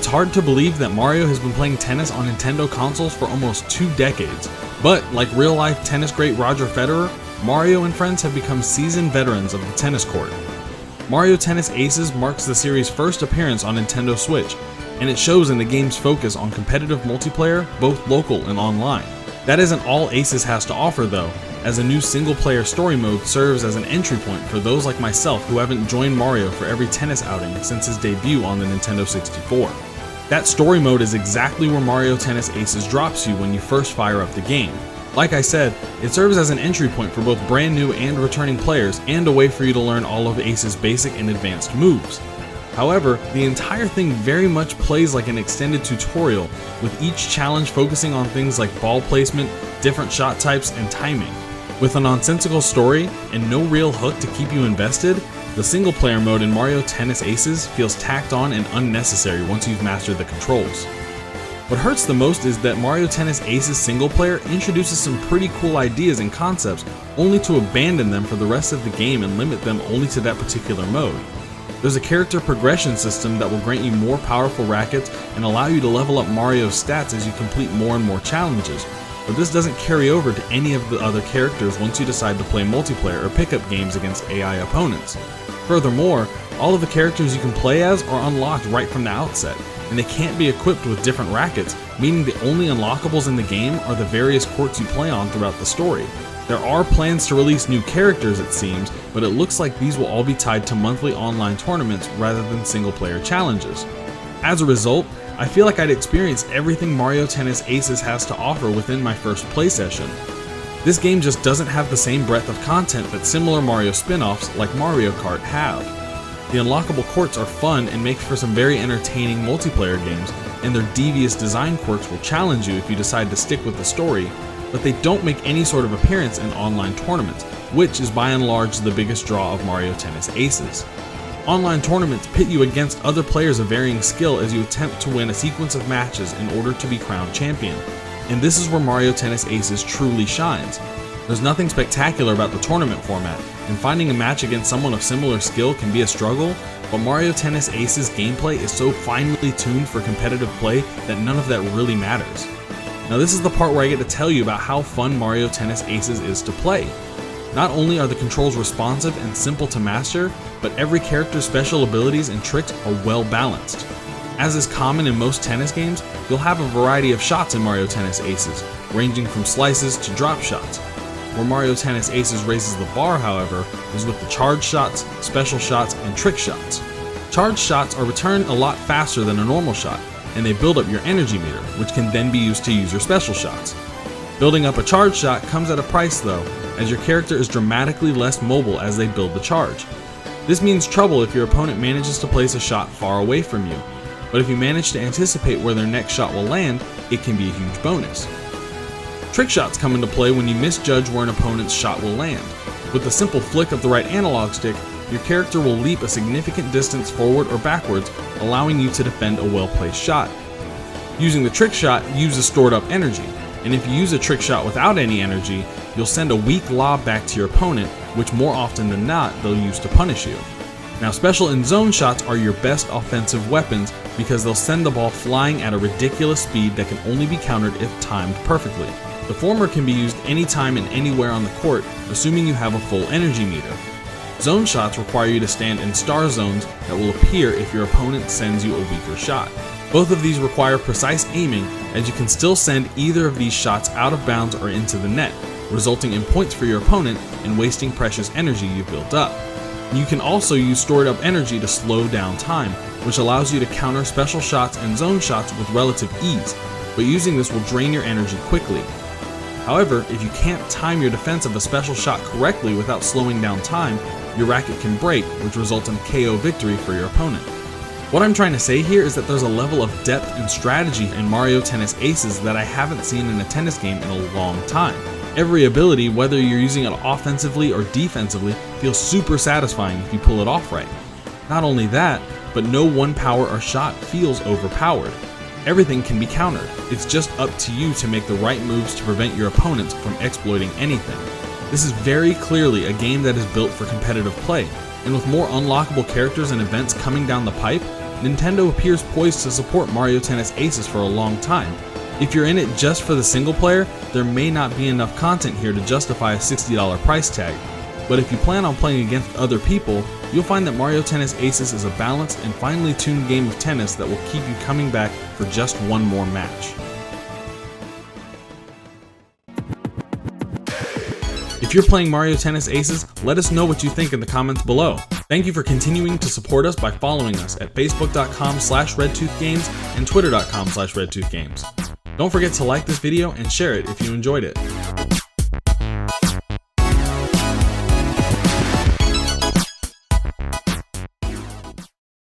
hard to believe that Mario has been playing tennis on Nintendo consoles for almost 2 decades, but like real-life tennis great Roger Federer, Mario and friends have become seasoned veterans of the tennis court. Mario Tennis Aces marks the series' first appearance on Nintendo Switch, and it shows in the game's focus on competitive multiplayer, both local and online. That isn't all Aces has to offer though, as a new single-player story mode serves as an entry point for those like myself who haven't joined Mario for every tennis outing since his debut on the Nintendo 64. That story mode is exactly where Mario Tennis Aces drops you when you first fire up the game. Like I said, it serves as an entry point for both brand new and returning players, and a way for you to learn all of Ace's basic and advanced moves. However, the entire thing very much plays like an extended tutorial, with each challenge focusing on things like ball placement, different shot types, and timing. With a nonsensical story and no real hook to keep you invested, the single player mode in Mario Tennis Aces feels tacked on and unnecessary once you've mastered the controls. What hurts the most is that Mario Tennis Aces single player introduces some pretty cool ideas and concepts, only to abandon them for the rest of the game and limit them only to that particular mode. There's a character progression system that will grant you more powerful rackets and allow you to level up Mario's stats as you complete more and more challenges, but this doesn't carry over to any of the other characters once you decide to play multiplayer or pickup games against AI opponents. Furthermore, all of the characters you can play as are unlocked right from the outset, and they can't be equipped with different rackets, meaning the only unlockables in the game are the various courts you play on throughout the story. There are plans to release new characters, it seems, but it looks like these will all be tied to monthly online tournaments rather than single-player challenges. As a result, I feel like I'd experienced everything Mario Tennis Aces has to offer within my first play session. This game just doesn't have the same breadth of content that similar Mario spin-offs like Mario Kart have. The unlockable courts are fun and make for some very entertaining multiplayer games, and their devious design quirks will challenge you if you decide to stick with the story, but they don't make any sort of appearance in online tournaments, which is by and large the biggest draw of Mario Tennis Aces. Online tournaments pit you against other players of varying skill as you attempt to win a sequence of matches in order to be crowned champion, and this is where Mario Tennis Aces truly shines. There's nothing spectacular about the tournament format, and finding a match against someone of similar skill can be a struggle, but Mario Tennis Aces gameplay is so finely tuned for competitive play that none of that really matters. Now this is the part where I get to tell you about how fun Mario Tennis Aces is to play. Not only are the controls responsive and simple to master, but every character's special abilities and tricks are well balanced. As is common in most tennis games, you'll have a variety of shots in Mario Tennis Aces, ranging from slices to drop shots. Where Mario Tennis Aces raises the bar, however, is with the charge shots, special shots, and trick shots. Charge shots are returned a lot faster than a normal shot, and they build up your energy meter, which can then be used to use your special shots. Building up a charge shot comes at a price though, as your character is dramatically less mobile as they build the charge. This means trouble if your opponent manages to place a shot far away from you, but if you manage to anticipate where their next shot will land, it can be a huge bonus. Trick shots come into play when you misjudge where an opponent's shot will land. With the simple flick of the right analog stick, your character will leap a significant distance forward or backwards, allowing you to defend a well-placed shot. Using the trick shot uses stored up energy, and if you use a trick shot without any energy, you'll send a weak lob back to your opponent, which more often than not they'll use to punish you. Now special and zone shots are your best offensive weapons because they'll send the ball flying at a ridiculous speed that can only be countered if timed perfectly. The former can be used anytime and anywhere on the court, assuming you have a full energy meter. Zone shots require you to stand in star zones that will appear if your opponent sends you a weaker shot. Both of these require precise aiming, as you can still send either of these shots out of bounds or into the net, resulting in points for your opponent and wasting precious energy you've built up. You can also use stored up energy to slow down time, which allows you to counter special shots and zone shots with relative ease, but using this will drain your energy quickly. However, if you can't time your defense of a special shot correctly without slowing down time, your racket can break, which results in a KO victory for your opponent. What I'm trying to say here is that there's a level of depth and strategy in Mario Tennis Aces that I haven't seen in a tennis game in a long time. Every ability, whether you're using it offensively or defensively, feels super satisfying if you pull it off right. Not only that, but no one power or shot feels overpowered. Everything can be countered. It's just up to you to make the right moves to prevent your opponents from exploiting anything. This is very clearly a game that is built for competitive play, and with more unlockable characters and events coming down the pipe, Nintendo appears poised to support Mario Tennis Aces for a long time. If you're in it just for the single player, there may not be enough content here to justify a $60 price tag. But if you plan on playing against other people, you'll find that Mario Tennis Aces is a balanced and finely tuned game of tennis that will keep you coming back for just one more match. If you're playing Mario Tennis Aces, let us know what you think in the comments below. Thank you for continuing to support us by following us at facebook.com/redtoothgames and twitter.com/redtoothgames. Don't forget to like this video and share it if you enjoyed it.